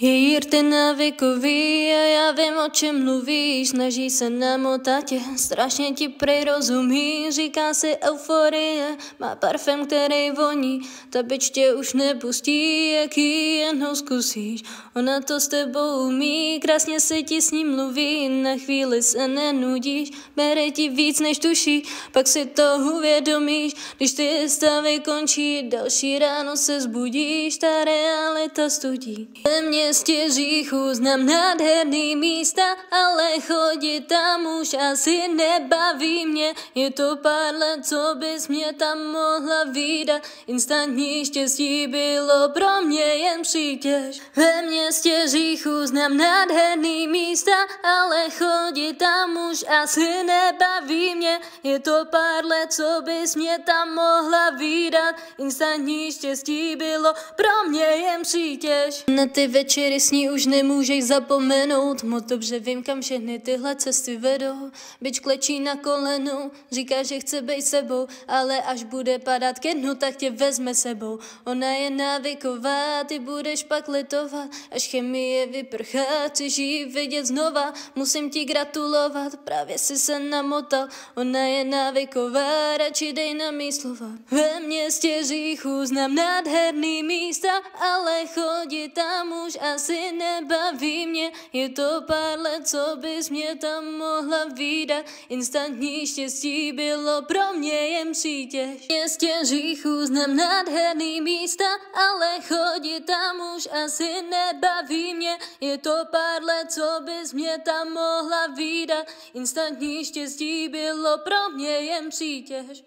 Je Jirty návykový a já vím, o čem mluvíš. Snaží se namotat tě, strašně ti prej rozumí. Říká si euforie, má parfém, který voní. Ta bič tě už nepustí, jaký jen ho zkusíš. Ona to s tebou umí, krásně se ti s ním mluví. Na chvíli se nenudíš, bere ti víc než tuší. Pak si to uvědomíš, když ty stavy končí. Další ráno se zbudíš, ta realita studí. Ve městě Říchu znám nádherný místa, ale chodit tam už asi nebaví mě. Je to pár let, co bys mě tam mohla vídat. Instantní štěstí bylo pro mě jen přítěž. Ve městě Říchu znám nádherný místa, ale chodit tam už asi nebaví mě. Je to pár let, co bys mě tam mohla vídat. Instantní štěstí bylo pro mě jen přítěž. Na ty večery s ní už nemůžeš zapomenout. Moc dobře vím, kam všechny tyhle cesty vedou. Bič klečí na kolenou, říká, že chce být sebou, ale až bude padat ke dnu, tak tě vezme sebou. Ona je návyková, ty budeš pak litovat, až chemie vyprchá, chceš jí vidět znova. Musím ti gratulovat, právě si se namotal. Ona je návyková, radši dej na mý slova. Ve městě Říchu znám nádherný místa, ale chodit tam už asi nebaví mě. Je to pár let, co bys mě tam mohla vídat. Instantní štěstí bylo pro mě jen přítěž. V městě Říchu znám nádherný místa, ale chodit tam už asi nebaví mě. Je to pár let, co bys mě tam mohla vídat. Instantní štěstí bylo pro mě jen přítěž.